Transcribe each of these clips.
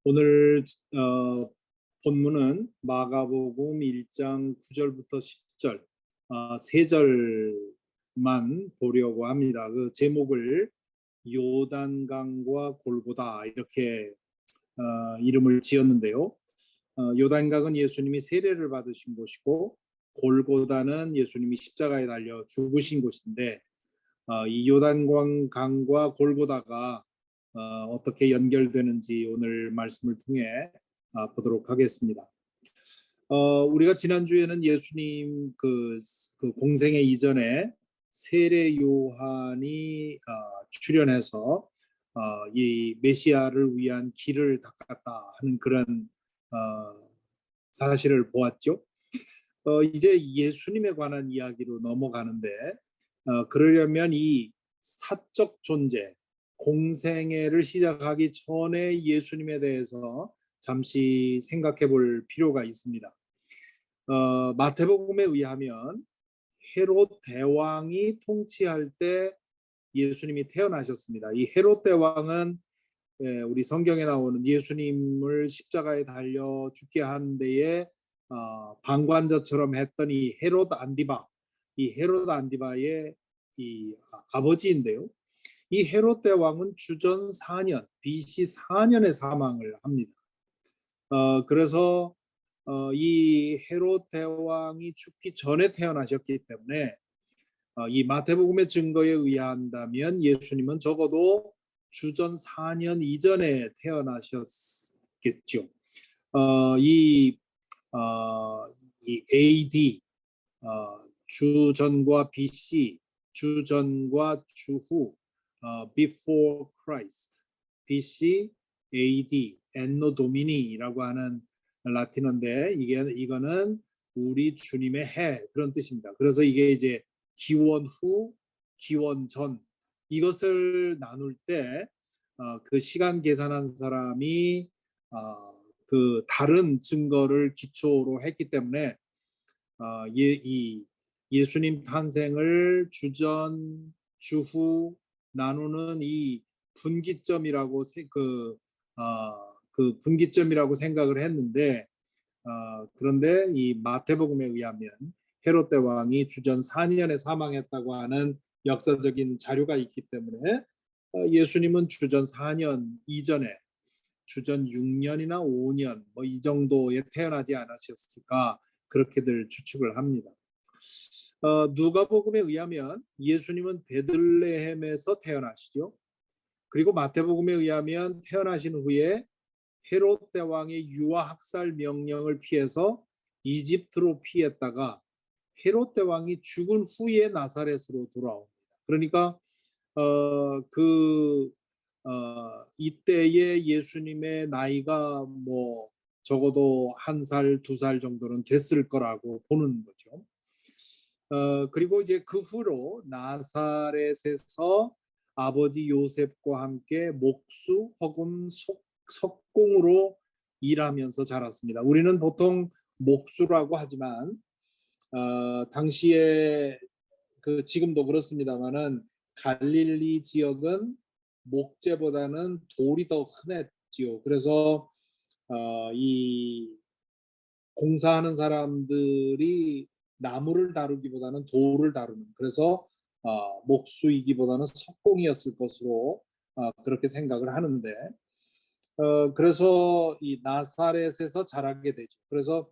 오늘 본문은 마가복음 1장 9절부터 10절 세 절만 보려고 합니다. 그 제목을 요단강과 골고다 이렇게 이름을 지었는데요. 요단강은 예수님이 세례를 받으신 곳이고 골고다는 예수님이 십자가에 달려 죽으신 곳인데 이 요단강과 골고다가 어떻게 연결되는지 오늘 말씀을 통해 보도록 하겠습니다. 우리가 지난주에는 예수님 그 공생의 이전에 세례 요한이 출현해서 이 메시아를 위한 길을 닦았다 하는 그런 사실을 보았죠. 이제 예수님에 관한 이야기로 넘어가는데 그러려면 이 사적 존재, 공생애를 시작하기 전에 예수님에 대해서 잠시 생각해 볼 필요가 있습니다. 마태복음에 의하면 헤롯 대왕이 통치할 때 예수님이 태어나셨습니다. 이 헤롯 대왕은 우리 성경에 나오는 예수님을 십자가에 달려 죽게 한 데에 방관자처럼 했던 이 헤롯 안디바, 이 헤롯 안디바의 이 아버지인데요. 이 헤롯 대왕은 주전 4년, BC 4년에 사망을 합니다. 그래서 이 헤롯 대왕이 죽기 전에 태어나셨기 때문에 이 마태복음의 증거에 의한다면 예수님은 적어도 주전 4년 이전에 태어나셨겠죠. 이 AD 주전과 BC 주전과 주후 before Christ BC AD Anno Domini라고 하는 라틴어인데 이거는 우리 주님의 해 그런 뜻입니다. 그래서 이게 이제 기원 후, 기원 전 이것을 나눌 때 그 시간 계산한 사람이 그 다른 증거를 기초로 했기 때문에 이 예수님 탄생을 주전, 주후 나누는 이 분기점이라고 그 분기점이라고 생각을 했는데 그런데 이 마태복음에 의하면 헤롯 대왕이 주전 4년에 사망했다고 하는 역사적인 자료가 있기 때문에 예수님은 주전 4년 이전에 주전 6년이나 5년 뭐 이 정도에 태어나지 않으셨을까 그렇게들 추측을 합니다. 누가복음에 의하면 예수님은 베들레헴에서 태어나시죠. 그리고 마태복음에 의하면 태어나신 후에 헤롯 대왕의 유아 학살 명령을 피해서 이집트로 피했다가 헤롯 대왕이 죽은 후에 나사렛으로 돌아옵니다. 그러니까 이때의 예수님의 나이가 뭐 적어도 1살, 2살 정도는 됐을 거라고 보는 거죠. 그리고 이제 그 후로 나사렛에서 아버지 요셉과 함께 목수 혹은 석공으로 일하면서 자랐습니다. 우리는 보통 목수라고 하지만 당시에 그 지금도 그렇습니다만은 갈릴리 지역은 목재보다는 돌이 더 흔했지요. 그래서 이 공사하는 사람들이 나무를 다루기보다는 돌을 다루는 그래서 목수이기보다는 석공이었을 것으로 그렇게 생각을 하는데 그래서 이 나사렛에서 자라게 되죠. 그래서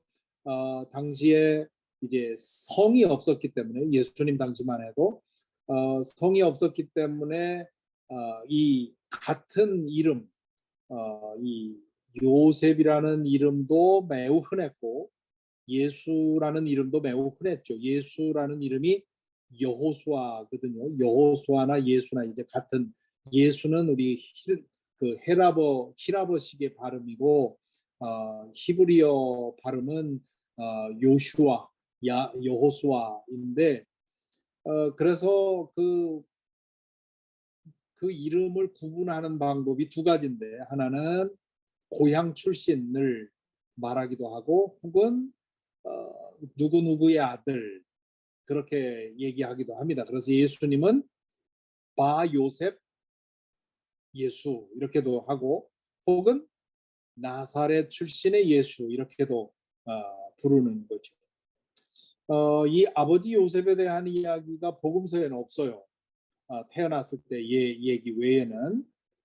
당시에 이제 성이 없었기 때문에 예수님 당시만 해도 성이 없었기 때문에 이 같은 이름 이 요셉이라는 이름도 매우 흔했고 예수라는 이름도 매우 흔했죠. 예수라는 이름이 여호수아거든요. 여호수아나 예수나 이제 같은 예수는 우리 그 히라버식의 발음이고 히브리어 발음은 요슈아, 여호수아인데 그래서 그 이름을 구분하는 방법이 두 가지인데 하나는 고향 출신을 말하기도 하고 혹은 누구누구의 아들 그렇게 얘기하기도 합니다. 그래서 예수님은 바 요셉 예수 이렇게도 하고 혹은 나사렛 출신의 예수 이렇게도 부르는 거죠. 이 아버지 요셉에 대한 이야기가 복음서에는 없어요. 태어났을 때 얘기 외에는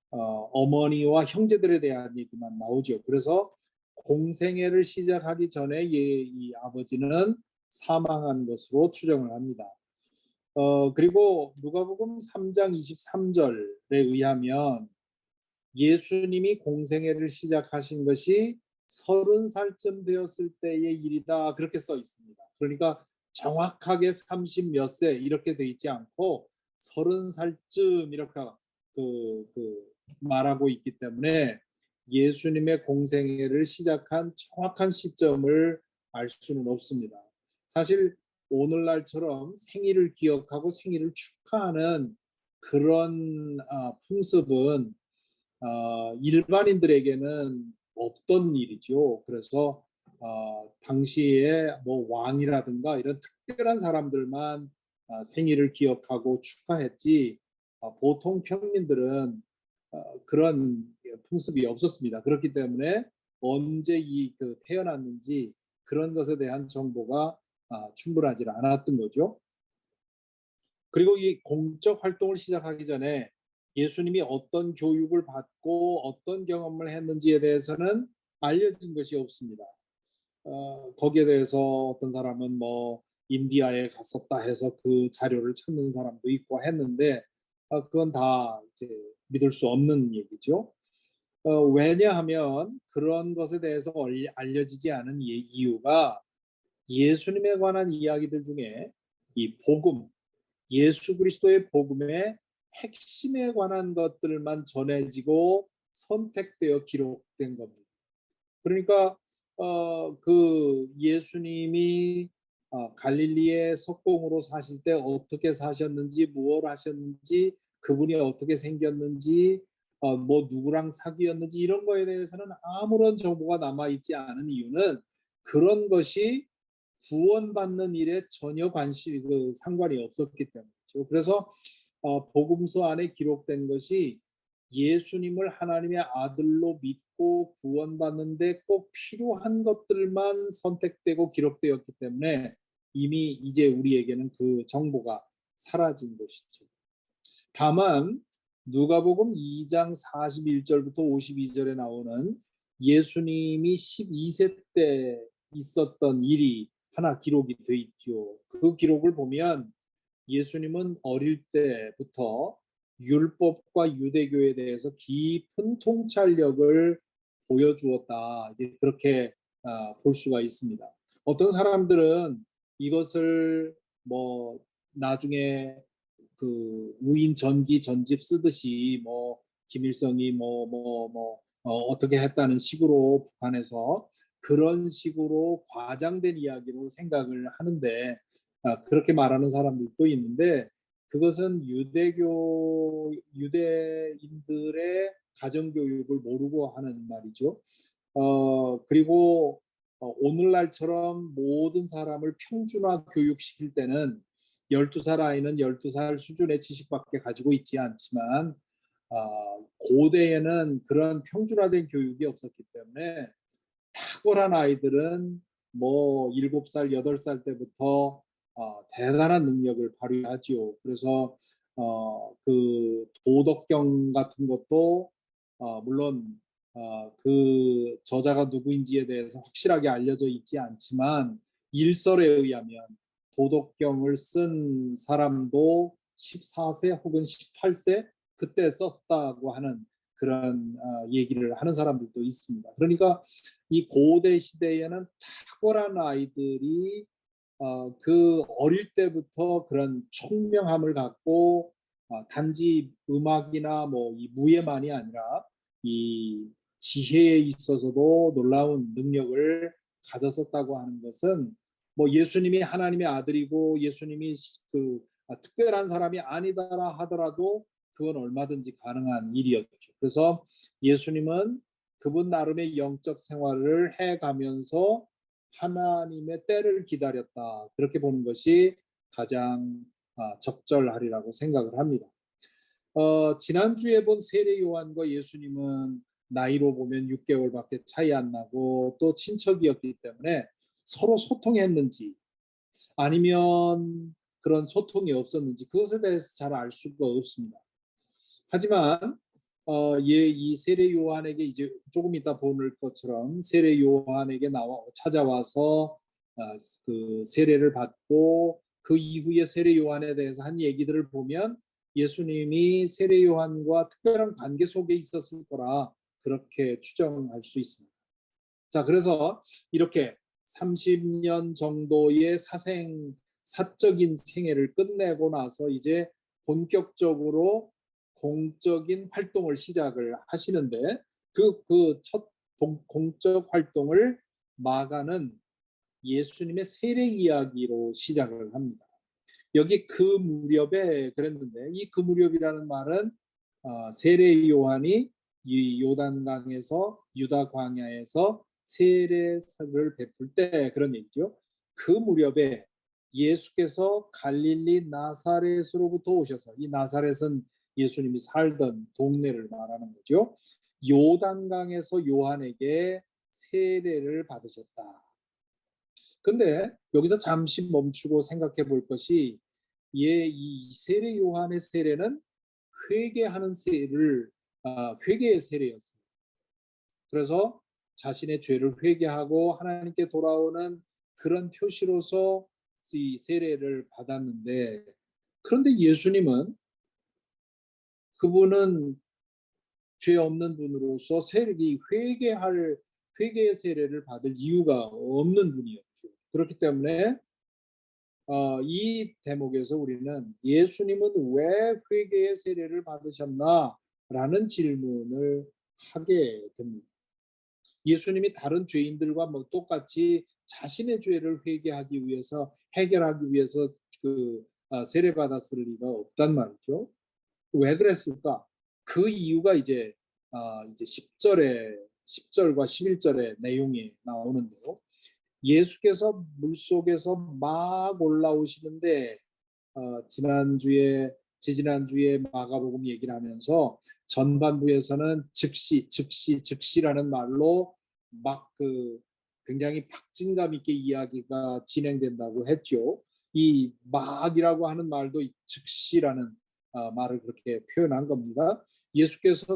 어머니와 형제들에 대한 얘기만 나오죠. 그래서 공생애를 시작하기 전에 이 아버지는 사망한 것으로 추정을 합니다. 그리고 누가복음 3장 23절에 의하면 예수님이 공생애를 시작하신 것이 30살쯤 되었을 때의 일이다 그렇게 써 있습니다. 그러니까 정확하게 30 몇 세 이렇게 돼 있지 않고 30살쯤 이렇게 말하고 있기 때문에 예수님의 공생애를 시작한 정확한 시점을 알 수는 없습니다. 사실 오늘날처럼 생일을 기억하고 생일을 축하하는 그런 풍습은 일반인들에게는 없던 일이죠. 그래서 당시에 뭐 왕이라든가 이런 특별한 사람들만 생일을 기억하고 축하했지 보통 평민들은 그런 풍습이 없었습니다. 그렇기 때문에 언제 태어났는지 그런 것에 대한 정보가 충분하지 않았던 거죠. 그리고 이 공적 활동을 시작하기 전에 예수님이 어떤 교육을 받고 어떤 경험을 했는지에 대해서는 알려진 것이 없습니다. 거기에 대해서 어떤 사람은 뭐 인디아에 갔었다 해서 그 자료를 찾는 사람도 있고 했는데 그건 다 이제 믿을 수 없는 얘기죠. 왜냐하면 그런 것에 대해서 알려지지 않은 이유가 예수님에 관한 이야기들 중에 이 복음, 예수 그리스도의 복음의 핵심에 관한 것들만 전해지고 선택되어 기록된 겁니다. 그러니까 그 예수님이 갈릴리의 석공으로 사실 때 어떻게 사셨는지, 무엇을 하셨는지, 그분이 어떻게 생겼는지, 뭐 누구랑 사귀었는지 이런 거에 대해서는 아무런 정보가 남아 있지 않은 이유는 그런 것이 구원받는 일에 전혀 상관이 없었기 때문이죠. 그래서 복음서 안에 기록된 것이 예수님을 하나님의 아들로 믿고 구원받는데 꼭 필요한 것들만 선택되고 기록되었기 때문에 이미 이제 우리에게는 그 정보가 사라진 것이죠. 다만 누가복음 2장 41절부터 52절에 나오는 예수님이 12세 때 있었던 일이 하나 기록이 돼 있죠. 그 기록을 보면 예수님은 어릴 때부터 율법과 유대교에 대해서 깊은 통찰력을 보여주었다. 이제 그렇게 볼 수가 있습니다. 어떤 사람들은 이것을 뭐 나중에 그 우인 전기 전집 쓰듯이 뭐 김일성이 어떻게 했다는 식으로 북한에서 그런 식으로 과장된 이야기로 생각을 하는데 그렇게 말하는 사람들도 있는데 그것은 유대인들의 가정교육을 모르고 하는 말이죠. 그리고 오늘날처럼 모든 사람을 평준화 교육시킬 때는 12살 아이는 12살 수준의 지식밖에 가지고 있지 않지만 고대에는 그런 평준화된 교육이 없었기 때문에 탁월한 아이들은 뭐 7살, 8살 때부터 대단한 능력을 발휘하지요. 그래서 그 도덕경 같은 것도 물론 그 저자가 누구인지에 대해서 확실하게 알려져 있지 않지만 일설에 의하면 도덕경을 쓴 사람도 14세 혹은 18세 그때 썼다고 하는 그런 얘기를 하는 사람들도 있습니다. 그러니까 이 고대 시대에는 탁월한 아이들이 그 어릴 때부터 그런 총명함을 갖고 단지 음악이나 뭐 이 무예만이 아니라 이 지혜에 있어서도 놀라운 능력을 가졌었다고 하는 것은 뭐 예수님이 하나님의 아들이고 예수님이 특별한 사람이 아니다라 하더라도 그건 얼마든지 가능한 일이었죠. 그래서 예수님은 그분 나름의 영적 생활을 해가면서 하나님의 때를 기다렸다. 그렇게 보는 것이 가장 적절하리라고 생각을 합니다. 지난주에 본 세례 요한과 예수님은 나이로 보면 6개월밖에 차이 안 나고 또 친척이었기 때문에 서로 소통했는지 아니면 그런 소통이 없었는지 그것에 대해서 잘 알 수가 없습니다. 하지만 이 세례 요한에게 이제 조금 이따 보는 것처럼 세례 요한에게 찾아와서 그 세례를 받고 그 이후에 세례 요한에 대해서 한 얘기들을 보면 예수님이 세례 요한과 특별한 관계 속에 있었을 거라 그렇게 추정할 수 있습니다. 자, 그래서 이렇게 30년 정도의 사적인 생애를 끝내고 나서 이제 본격적으로 공적인 활동을 시작을 하시는데 그 첫 공적 활동을 마가는 예수님의 세례 이야기로 시작을 합니다. 여기 그 무렵에 그랬는데 이 그 무렵이라는 말은 세례 요한이 이 요단강에서 유다 광야에서 세례를 베풀 때 그런 얘기죠. 그 무렵에 예수께서 갈릴리 나사렛으로부터 오셔서 이 나사렛은 예수님이 살던 동네를 말하는 거죠. 요단강에서 요한에게 세례를 받으셨다. 근데 여기서 잠시 멈추고 생각해 볼 것이 이 세례 요한의 세례는 회개하는 회개의 세례였습니다. 그래서 자신의 죄를 회개하고 하나님께 돌아오는 그런 표시로서 이 세례를 받았는데 그런데 예수님은 그분은 죄 없는 분으로서 회개의 세례를 받을 이유가 없는 분이었죠. 그렇기 때문에 이 대목에서 우리는 예수님은 왜 회개의 세례를 받으셨나라는 질문을 하게 됩니다. 예수님이 다른 죄인들과 똑같이 자신의 죄를 해결하기 위해서 세례 받았을 리가 없단 말이죠. 왜 그랬을까? 그 이유가 이제 10절과 11절의 내용이 나오는데요. 예수께서 물속에서 막 올라오시는데 지지난주에 마가복음 얘기를 하면서 전반부에서는 즉시라는 말로 굉장히 박진감 있게 이야기가 진행된다고 했죠. 이 막이라고 하는 말도 즉시라는 말을 그렇게 표현한 겁니다. 예수께서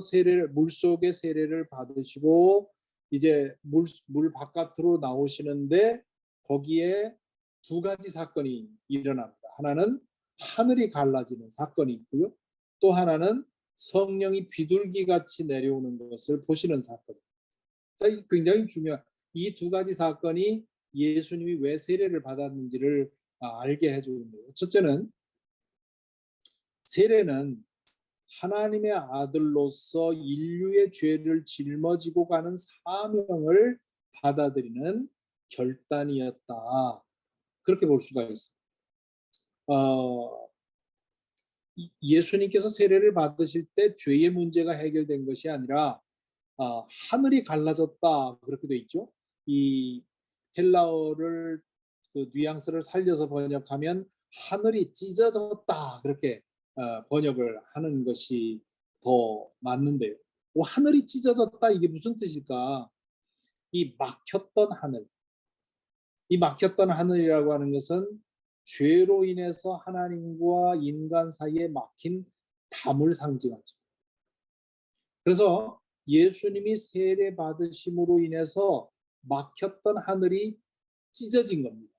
물속에 세례를 받으시고 이제 물 바깥으로 나오시는데 거기에 두 가지 사건이 일어납니다. 하나는 하늘이 갈라지는 사건이 있고요. 또 하나는 성령이 비둘기같이 내려오는 것을 보시는 사건입니다. 자, 굉장히 중요한 이 두 가지 사건이 예수님이 왜 세례를 받았는지를 알게 해주는데요. 첫째는 세례는 하나님의 아들로서 인류의 죄를 짊어지고 가는 사명을 받아들이는 결단이었다. 그렇게 볼 수가 있습니다. 예수님께서 세례를 받으실 때 죄의 문제가 해결된 것이 아니라 하늘이 갈라졌다 그렇게 돼 있죠. 이 헬라어를 그 뉘앙스를 살려서 번역하면 하늘이 찢어졌다 그렇게 번역을 하는 것이 더 맞는데요. 하늘이 찢어졌다 이게 무슨 뜻일까? 이 막혔던 하늘이라고 하는 것은 죄로 인해서 하나님과 인간 사이에 막힌 담을 상징하죠. 그래서 예수님이 세례 받으심으로 인해서 막혔던 하늘이 찢어진 겁니다.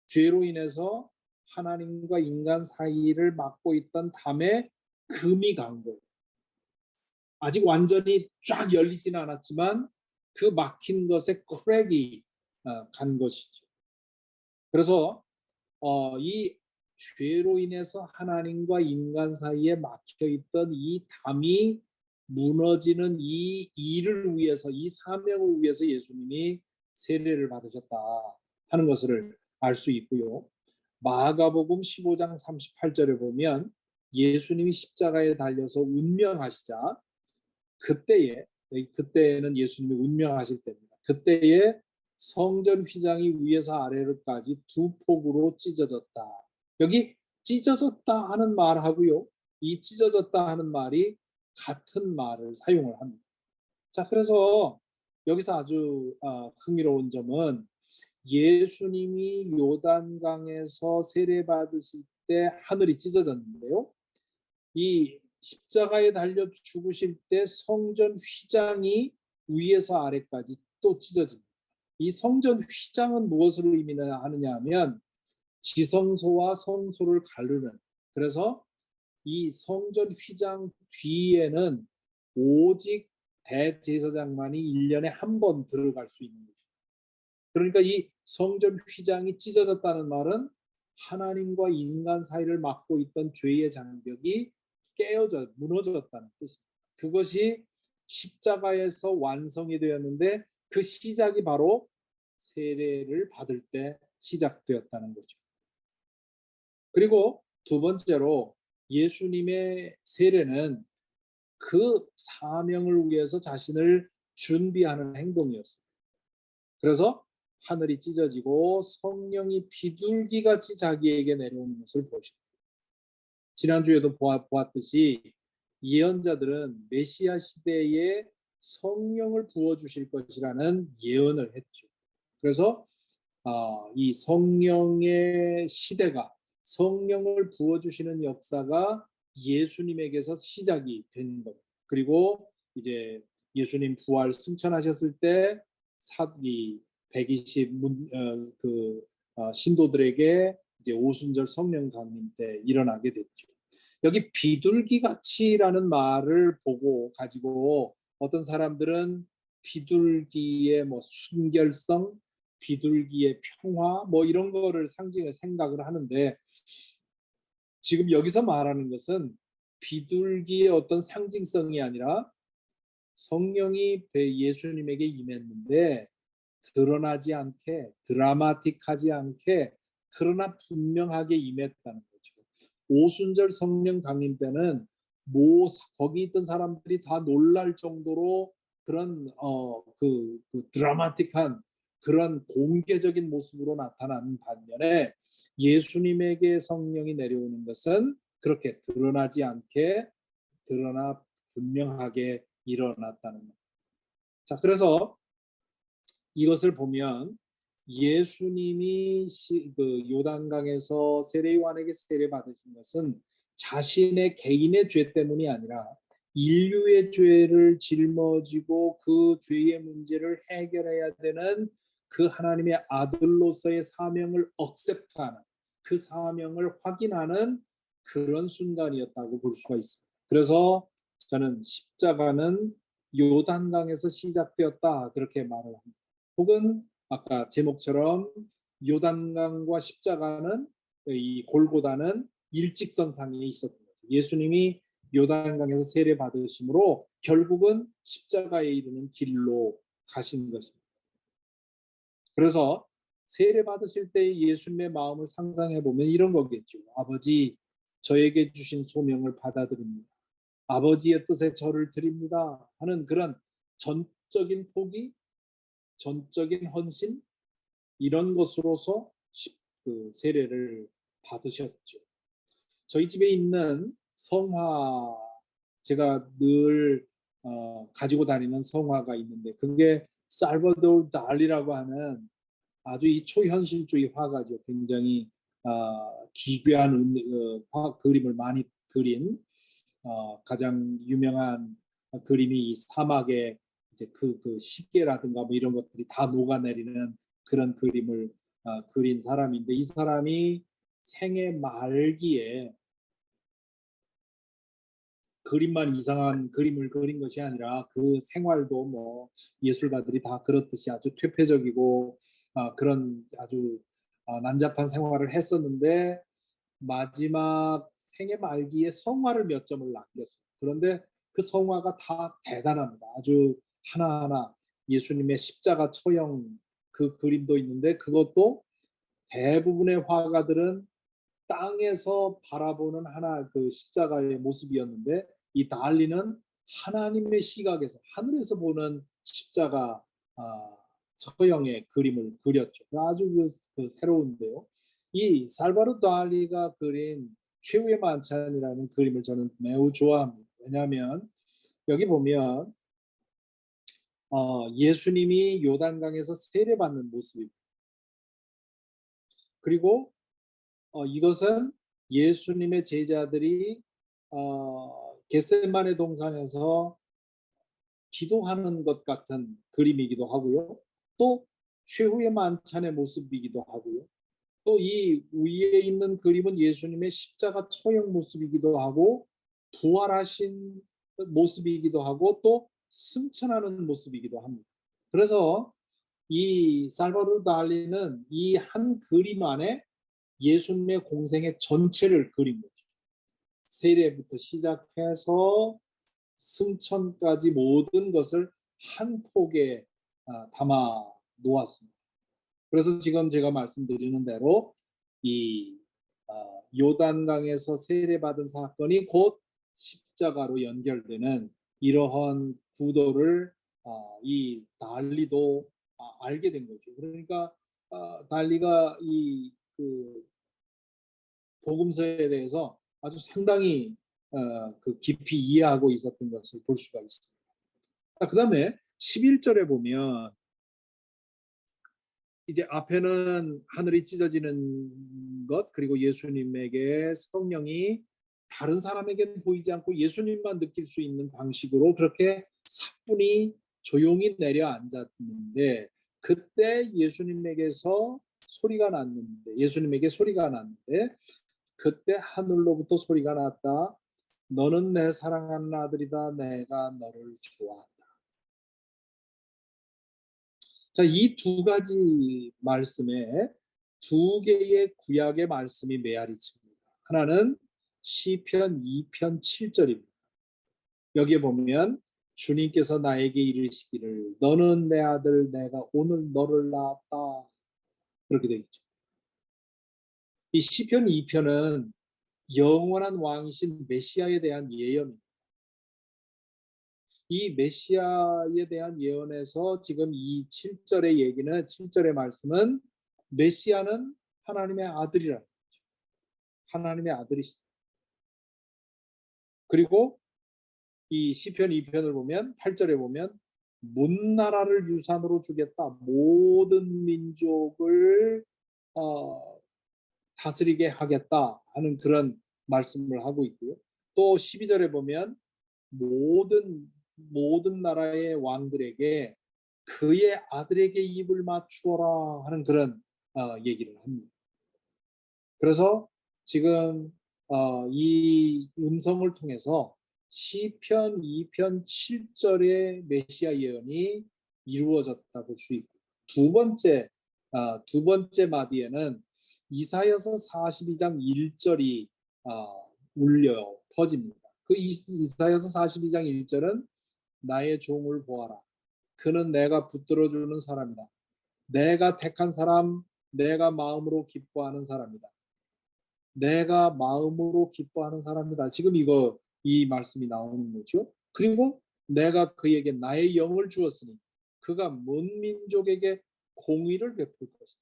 죄로 인해서 하나님과 인간 사이를 막고 있던 담에 금이 간 거예요. 아직 완전히 쫙 열리지는 않았지만 그 막힌 것에 크랙이 간 것이죠. 그래서 이 죄로 인해서 하나님과 인간 사이에 막혀 있던 이 담이 무너지는 이 일을 위해서 이 사명을 위해서 예수님이 세례를 받으셨다 하는 것을 알 수 있고요. 마가복음 15장 38절에 보면 예수님이 십자가에 달려서 운명하시자 그때에는 예수님이 운명하실 때입니다. 그때에 성전 휘장이 위에서 아래로까지 두 폭으로 찢어졌다. 여기 찢어졌다 하는 말하고요. 이 찢어졌다 하는 말이 같은 말을 사용을 합니다. 자, 그래서 여기서 아주 흥미로운 점은 예수님이 요단강에서 세례 받으실 때 하늘이 찢어졌는데요. 이 십자가에 달려 죽으실 때 성전 휘장이 위에서 아래까지 또 찢어집니다. 이 성전 휘장은 무엇을 의미하느냐 하면 지성소와 성소를 가르는, 그래서 이 성전 휘장 뒤에는 오직 대제사장만이 1년에 한 번 들어갈 수 있는 거죠. 그러니까 이 성전 휘장이 찢어졌다는 말은 하나님과 인간 사이를 막고 있던 죄의 장벽이 무너졌다는 뜻입니다. 그것이 십자가에서 완성이 되었는데 그 시작이 바로 세례를 받을 때 시작되었다는 거죠. 그리고 두 번째로 예수님의 세례는 그 사명을 위해서 자신을 준비하는 행동이었습니다. 그래서 하늘이 찢어지고 성령이 비둘기같이 자기에게 내려오는 것을 보십니다. 지난주에도 보았듯이 예언자들은 메시아 시대에 성령을 부어주실 것이라는 예언을 했죠. 그래서 이 성령의 시대가, 성령을 부어주시는 역사가 예수님에게서 시작이 된 겁니다. 그리고 이제 예수님 부활 승천하셨을 때 이 120 신도들에게 이제 오순절 성령 강림 때 일어나게 됐죠. 여기 비둘기 같이라는 말을 보고 가지고 어떤 사람들은 비둘기의 뭐 순결성, 비둘기의 평화 뭐 이런 거를 상징을 생각을 하는데, 지금 여기서 말하는 것은 비둘기의 어떤 상징성이 아니라 성령이 예수님에게 임했는데 드러나지 않게, 드라마틱하지 않게, 그러나 분명하게 임했다는 거죠. 오순절 성령 강림 때는 거기 있던 사람들이 다 놀랄 정도로 그런 드라마틱한 그런 공개적인 모습으로 나타나는 반면에 예수님에게 성령이 내려오는 것은 그렇게 드러나지 않게, 드러나 분명하게 일어났다는 것. 자, 그래서 이것을 보면 예수님이 요단강에서 세례요한에게 세례 받으신 것은 자신의 개인의 죄 때문이 아니라 인류의 죄를 짊어지고 그 죄의 문제를 해결해야 되는 그 하나님의 아들로서의 사명을 억셉트하는, 그 사명을 확인하는 그런 순간이었다고 볼 수가 있습니다. 그래서 저는 십자가는 요단강에서 시작되었다 그렇게 말을 합니다. 혹은 아까 제목처럼 요단강과 십자가는, 이 골고다는 일직선상에 있었던 거죠. 예수님이 요단강에서 세례 받으심으로 결국은 십자가에 이르는 길로 가신 것입니다. 그래서 세례 받으실 때 예수님의 마음을 상상해 보면 이런 거겠죠. 아버지, 저에게 주신 소명을 받아들입니다. 아버지의 뜻에 저를 드립니다 하는 그런 전적인 포기, 전적인 헌신, 이런 것으로서 세례를 받으셨죠. 저희 집에 있는 성화, 제가 늘 가지고 다니는 성화가 있는데 그게 살바도르 달리라고 하는 아주 이 초현실주의 화가죠. 굉장히 기괴한 그림을 많이 그린 가장 유명한 그림이 이 사막의 이제 그 시계라든가 뭐 이런 것들이 다 녹아내리는 그런 그림을 그린 사람인데, 이 사람이 생애 말기에 그림만 이상한 그림을 그린 것이 아니라 그 생활도 뭐 예술가들이 다 그렇듯이 아주 퇴폐적이고 그런 아주 난잡한 생활을 했었는데 마지막 생애 말기에 성화를 몇 점을 남겼어요. 그런데 그 성화가 다 대단합니다. 아주 하나하나 예수님의 십자가 처형 그 그림도 있는데 그것도 대부분의 화가들은 땅에서 바라보는 하나 그 십자가의 모습이었는데 이 달리는 하나님의 시각에서 하늘에서 보는 십자가 처형의 그림을 그렸죠. 아주 새로운데요. 이 살바르 달리가 그린 최후의 만찬이라는 그림을 저는 매우 좋아합니다. 왜냐하면 여기 보면 예수님이 요단강에서 세례받는 모습입니다. 그리고 이것은 예수님의 제자들이 겟세마네 동산에서 기도하는 것 같은 그림이기도 하고요. 또 최후의 만찬의 모습이기도 하고요. 또 이 위에 있는 그림은 예수님의 십자가 처형 모습이기도 하고 부활하신 모습이기도 하고 또 승천하는 모습이기도 합니다. 그래서 이 살바도르 달리는 이 한 그림 안에 예수님의 공생의 전체를 그린 거죠. 세례부터 시작해서 승천까지 모든 것을 한 폭에 담아 놓았습니다. 그래서 지금 제가 말씀드리는 대로 이 요단강에서 세례받은 사건이 곧 십자가로 연결되는 이러한 구도를 이 달리도 알게 된 거죠. 그러니까 달리가 이 그 복음서에 대해서 아주 상당히 그 깊이 이해하고 있었던 것을 볼 수가 있습니다. 그 다음에 11절에 보면 이제 앞에는 하늘이 찢어지는 것 그리고 예수님에게 성령이 다른 사람에게는 보이지 않고 예수님만 느낄 수 있는 방식으로 그렇게 사뿐히 조용히 내려앉았는데 그때 예수님에게 소리가 났는데 그때 하늘로부터 소리가 났다. 너는 내 사랑하는 아들이다. 내가 너를 좋아한다. 자, 이 두 가지 말씀에 두 개의 구약의 말씀이 메아리 칩니다. 하나는 시편 2편 7절입니다. 여기에 보면 주님께서 나에게 이르시기를 너는 내 아들 내가 오늘 너를 낳았다. 그렇게 되어 있죠. 이 시편 2편은 영원한 왕이신 메시아에 대한 예언입니다. 이 메시아에 대한 예언에서 지금 이 7절의 얘기는 7절의 말씀은 메시아는 하나님의 아들이라 하나님의 아들이시다. 그리고 이 시편 2편을 보면 8절에 보면 문 나라를 유산으로 주겠다. 모든 민족을 다스리게 하겠다 하는 그런 말씀을 하고 있고요. 또 12절에 보면 모든 나라의 왕들에게 그의 아들에게 입을 맞추어라 하는 그런 얘기를 합니다. 그래서 지금 이 음성을 통해서 시편 2편 7절의 메시아 예언이 이루어졌다 볼 수 있고 두 번째 마디에는 이사야서 42장 1절이 울려 퍼집니다. 그 이사야서 42장 1절은 나의 종을 보아라. 그는 내가 붙들어주는 사람이다. 내가 택한 사람, 내가 마음으로 기뻐하는 사람이다. 내가 마음으로 기뻐하는 사람이다. 지금 이 말씀이 나오는 거죠. 그리고 내가 그에게 나의 영을 주었으니 그가 먼 민족에게 공의를 베풀 것이다.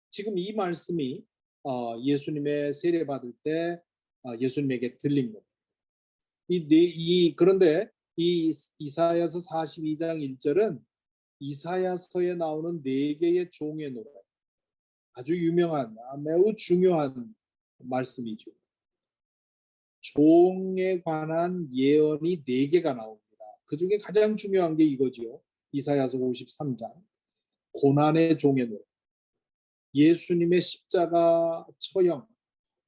지금 이 말씀이 예수님의 세례 받을 때 예수님에게 들린 겁니다. 그런데 이 이사야서 42장 1절은 이사야서에 나오는 네 개의 종의 노래, 아주 유명한 매우 중요한 말씀이죠. 종에 관한 예언이 네 개가 나옵니다. 그 중에 가장 중요한 게 이거죠. 이사야서 53장 고난의 종의 노래, 예수님의 십자가 처형,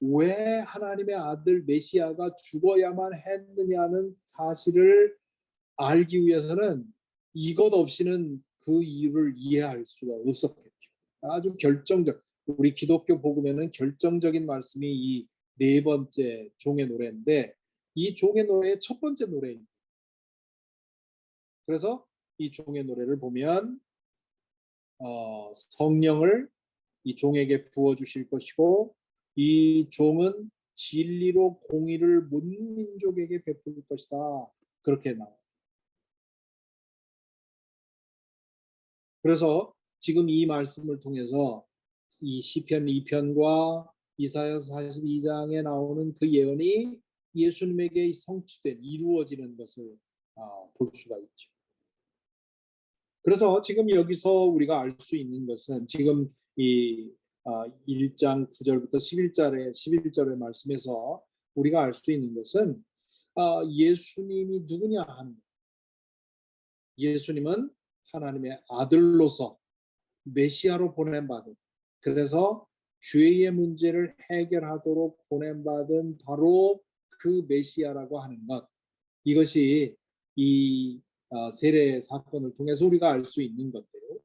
왜 하나님의 아들 메시아가 죽어야만 했느냐는 사실을 알기 위해서는 이것 없이는 그 이유를 이해할 수가 없었겠죠. 아주 우리 기독교 복음에는 결정적인 말씀이 이 네 번째 종의 노래인데 이 종의 노래의 첫 번째 노래입니다. 그래서 이 종의 노래를 보면 성령을 이 종에게 부어주실 것이고 이 종은 진리로 공의를 문 민족에게 베풀 것이다. 그렇게 나와요. 그래서 지금 이 말씀을 통해서 이 시편 2편과 이사야서 42장에 나오는 그 예언이 예수님에게 성취된 이루어지는 것을 볼 수가 있죠. 그래서 지금 여기서 우리가 알 수 있는 것은 지금 이 1장 9절부터 11절의 말씀에서 우리가 알 수 있는 것은 예수님이 누구냐 하는 거예요. 예수님은 하나님의 아들로서 메시아로 보낸받은, 그래서 죄의 문제를 해결하도록 보낸받은 바로 그 메시아라고 하는 것, 이것이 이 세례 사건을 통해서 우리가 알 수 있는 것들요.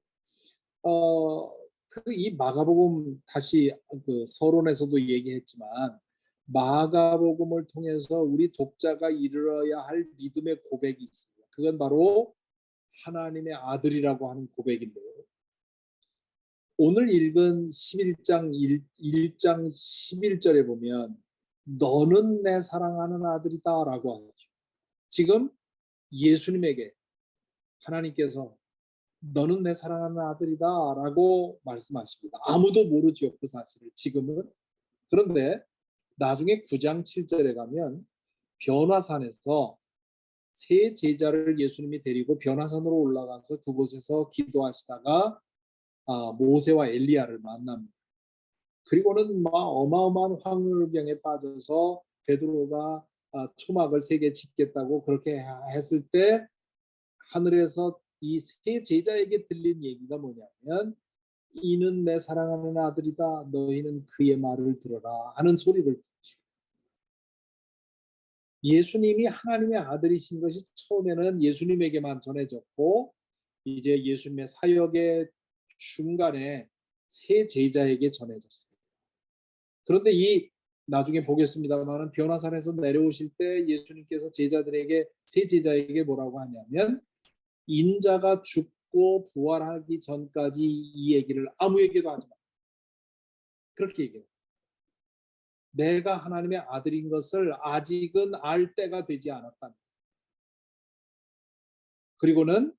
이 마가복음, 다시 그 서론에서도 얘기했지만 마가복음을 통해서 우리 독자가 이르러야 할 믿음의 고백이 있습니다. 그건 바로 하나님의 아들이라고 하는 고백인데요. 오늘 읽은 11장 1장 11절에 보면 너는 내 사랑하는 아들이다 라고 하죠. 지금 예수님에게 하나님께서 너는 내 사랑하는 아들이다 라고 말씀하십니다. 아무도 모르죠, 그 사실을 지금은. 그런데 나중에 9장 7절에 가면 변화산에서 세 제자를 예수님이 데리고 변화산으로 올라가서 그곳에서 기도하시다가 모세와 엘리야를 만납니다. 그리고는 막 어마어마한 황홀병에 빠져서 베드로가 초막을 3개 짓겠다고 그렇게 했을 때 하늘에서 이 세 제자에게 들린 얘기가 뭐냐면 이는 내 사랑하는 아들이다 너희는 그의 말을 들어라 하는 소리를 듣죠. 예수님이 하나님의 아들이신 것이 처음에는 예수님에게만 전해졌고 이제 예수님의 사역의 중간에 세 제자에게 전해졌습니다. 그런데 나중에 보겠습니다만 변화산에서 내려오실 때 예수님께서 세 제자에게 뭐라고 하냐면 인자가 죽고 부활하기 전까지 이 얘기를 아무에게도 하지 마. 그렇게 얘기해요. 내가 하나님의 아들인 것을 아직은 알 때가 되지 않았다. 그리고는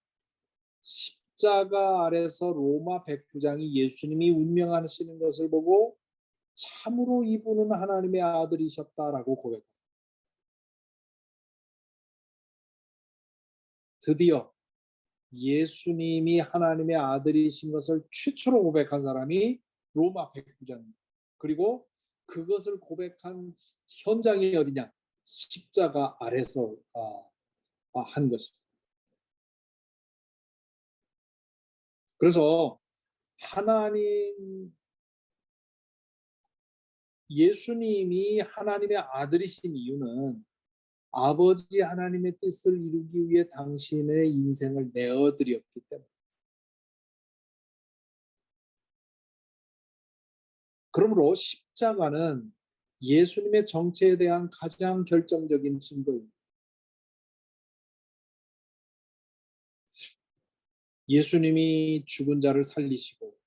십자가 아래서 로마 백부장이 예수님이 운명하시는 것을 보고 참으로 이분은 하나님의 아들이셨다라고 고백합니다. 드디어 예수님이 하나님의 아들이신 것을 최초로 고백한 사람이 로마 백부장입니다. 그리고 그것을 고백한 현장이 어디냐? 십자가 아래서 한 것입니다. 그래서 예수님이 하나님의 아들이신 이유는 아버지 하나님의 뜻을 이루기 위해 당신의 인생을 내어드렸기 때문에. 그러므로 십자가는 예수님의 정체에 대한 가장 결정적인 증거입니다. 예수님이 죽은 자를 살리시고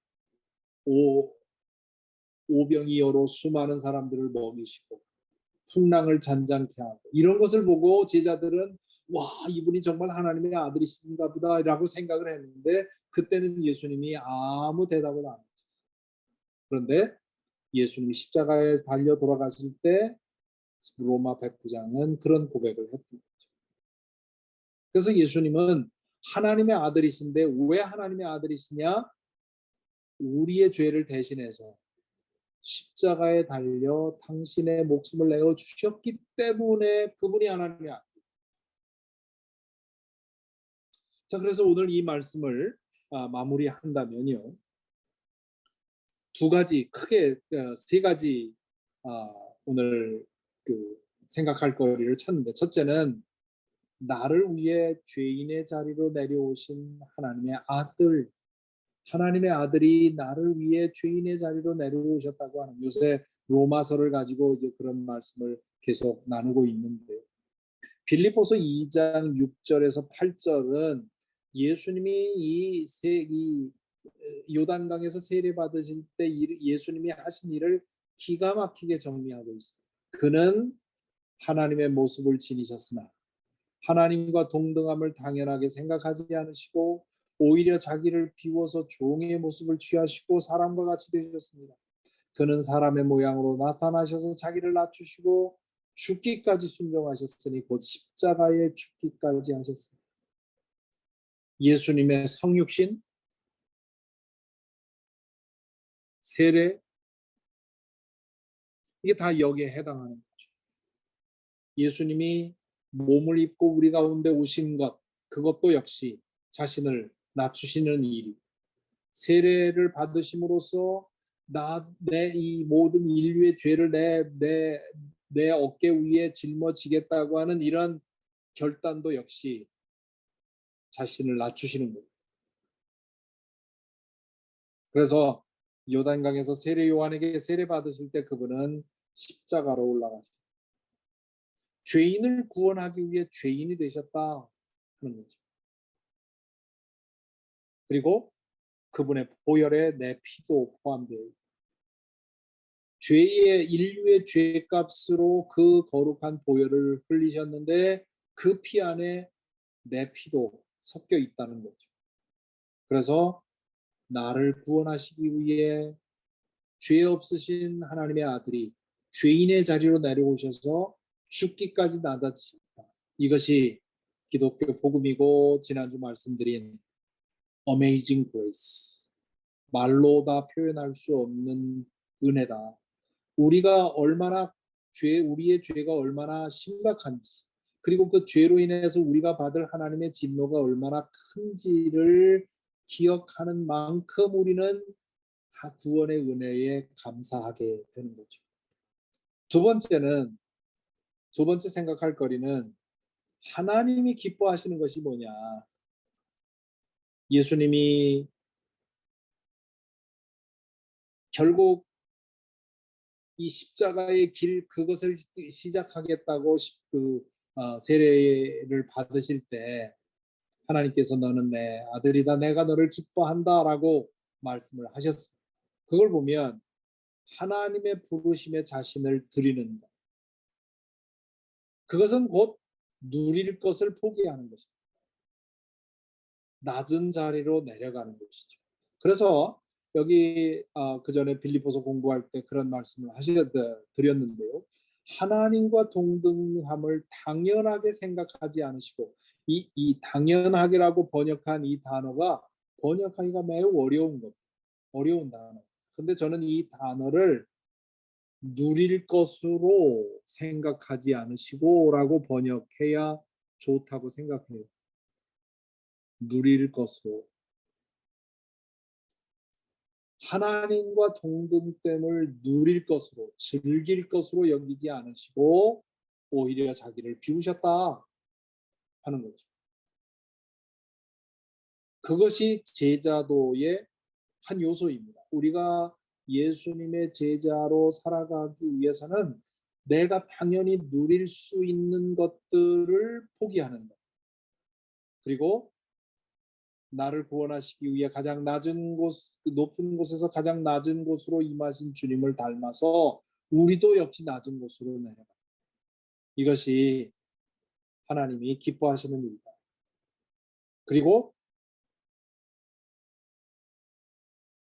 오병이어로 수많은 사람들을 먹이시고 풍랑을 잔잔케 하고 이런 것을 보고 제자들은 와 이분이 정말 하나님의 아들이신가 보다 라고 생각을 했는데 그때는 예수님이 아무 대답을 안 하셨어요. 그런데 예수님이 십자가에 달려 돌아가실 때 로마 백부장은 그런 고백을 했던 거죠. 그래서 예수님은 하나님의 아들이신데 왜 하나님의 아들이시냐? 우리의 죄를 대신해서 십자가에 달려 당신의 목숨을 내어 주셨기 때문에 그분이 하나님의 아들. 자, 그래서 오늘 이 말씀을 마무리한다면요. 크게 세 가지 오늘 생각할 거리를 찾는데, 첫째는 나를 위해 죄인의 자리로 내려오신 하나님의 아들이 나를 위해 죄인의 자리로 내려오셨다고 하는, 요새 로마서를 가지고 이제 그런 말씀을 계속 나누고 있는데요. 빌립보서 2장 6절에서 8절은 예수님이 이 요단강에서 세례 받으실 때 예수님이 하신 일을 기가 막히게 정리하고 있습니다. 그는 하나님의 모습을 지니셨으나 하나님과 동등함을 당연하게 생각하지 않으시고 오히려 자기를 비워서 종의 모습을 취하시고 사람과 같이 되셨습니다. 그는 사람의 모양으로 나타나셔서 자기를 낮추시고 죽기까지 순종하셨으니 곧 십자가에 죽기까지 하셨습니다. 예수님의 성육신, 세례, 이게 다 여기에 해당하는 거죠. 예수님이 몸을 입고 우리 가운데 오신 것, 그것도 역시 자신을 낮추시는 일이, 세례를 받으심으로써 내 이 모든 인류의 죄를 내 어깨 위에 짊어지겠다고 하는 이런 결단도 역시 자신을 낮추시는 거예요. 그래서 요단강에서 세례 요한에게 세례 받으실 때 그분은 십자가로 올라가셨어요. 죄인을 구원하기 위해 죄인이 되셨다 하는 거죠. 그리고 그분의 보혈에 내 피도 포함되어 있다. 인류의 죄값으로 그 거룩한 보혈을 흘리셨는데 그 피 안에 내 피도 섞여 있다는 거죠. 그래서 나를 구원하시기 위해 죄 없으신 하나님의 아들이 죄인의 자리로 내려오셔서 죽기까지 낮아지셨다. 이것이 기독교 복음이고 지난주 말씀드린 Amazing Grace, 말로 다 표현할 수 없는 은혜다. 우리의 죄가 얼마나 심각한지, 그리고 그 죄로 인해서 우리가 받을 하나님의 진노가 얼마나 큰지를 기억하는 만큼 우리는 다 구원의 은혜에 감사하게 되는 거죠. 두 번째 생각할 거리는 하나님이 기뻐하시는 것이 뭐냐. 예수님이 결국 이 십자가의 길, 그것을 시작하겠다고 세례를 받으실 때 하나님께서 너는 내 아들이다, 내가 너를 기뻐한다라고 말씀을 하셨습니다. 그걸 보면 하나님의 부르심에 자신을 드리는 것, 그것은 곧 누릴 것을 포기하는 것입니다. 낮은 자리로 내려가는 것이죠. 그래서 여기 그 전에 빌립보서 공부할 때 그런 말씀을 드렸는데요. 하나님과 동등함을 당연하게 생각하지 않으시고, 이 당연하게라고 번역한 이 단어가 번역하기가 매우 어려운 단어. 근데 저는 이 단어를 누릴 것으로 생각하지 않으시고라고 번역해야 좋다고 생각해요. 누릴 것으로. 하나님과 동등됨을 누릴 것으로, 즐길 것으로 여기지 않으시고 오히려 자기를 비우셨다 하는 거죠. 그것이 제자도의 한 요소입니다. 우리가 예수님의 제자로 살아가기 위해서는 내가 당연히 누릴 수 있는 것들을 포기하는 것. 그리고 나를 구원하시기 위해 가장 높은 곳에서 가장 낮은 곳으로 임하신 주님을 닮아서 우리도 역시 낮은 곳으로 내려가. 이것이 하나님이 기뻐하시는 일이다. 그리고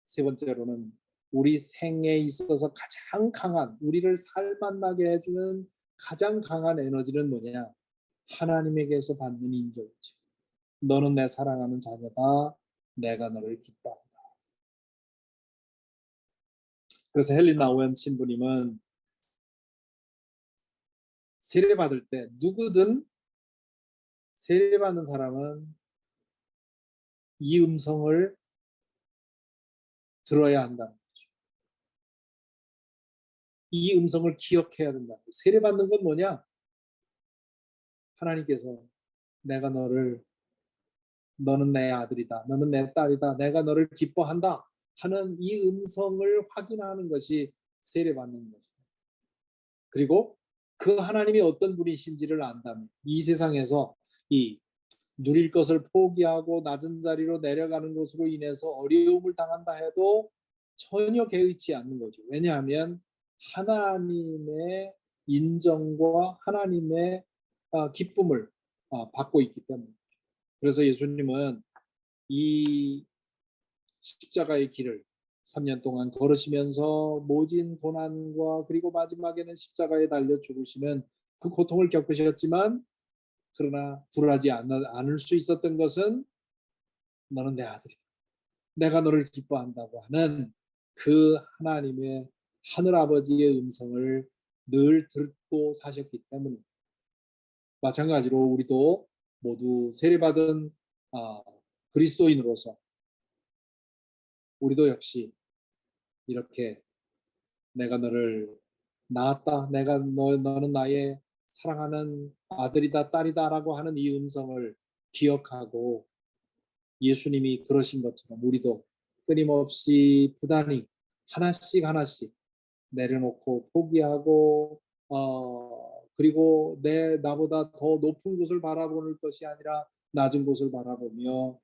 세 번째로는 우리 생에 있어서 가장 강한, 우리를 살만나게 해주는 가장 강한 에너지는 뭐냐? 하나님에게서 받는 인정이죠. 너는 내 사랑하는 자녀다. 내가 너를 기뻐한다. 그래서 헬리나 오웬 신부님은 세례받을 때 누구든 세례받는 사람은 이 음성을 들어야 한다는 거죠. 이 음성을 기억해야 된다. 세례받는 건 뭐냐? 하나님께서 내가 너는 내 아들이다, 너는 내 딸이다, 내가 너를 기뻐한다 하는 이 음성을 확인하는 것이 세례받는 것입니다. 그리고 그 하나님이 어떤 분이신지를 안다면 이 세상에서 이 누릴 것을 포기하고 낮은 자리로 내려가는 것으로 인해서 어려움을 당한다 해도 전혀 개의치 않는 거죠. 왜냐하면 하나님의 인정과 하나님의 기쁨을 받고 있기 때문에. 그래서 예수님은 이 십자가의 길을 3년 동안 걸으시면서 모진 고난과 그리고 마지막에는 십자가에 달려 죽으시는 그 고통을 겪으셨지만 그러나 불하지 않을 수 있었던 것은 너는 내 아들이다. 내가 너를 기뻐한다고 하는 그 하나님의 하늘아버지의 음성을 늘 듣고 사셨기 때문입니다. 마찬가지로 우리도 모두 세례받은 그리스도인으로서 우리도 역시 이렇게 내가 너를 낳았다. 너는 나의 사랑하는 아들이다, 딸이다라고 하는 이 음성을 기억하고 예수님이 그러신 것처럼 우리도 끊임없이 부단히 하나씩 하나씩 내려놓고 포기하고 그리고 나보다 더 높은 곳을 바라보는 것이 아니라 낮은 곳을 바라보며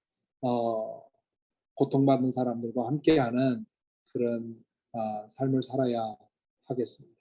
고통받는 사람들과 함께하는 그런 삶을 살아야 하겠습니다.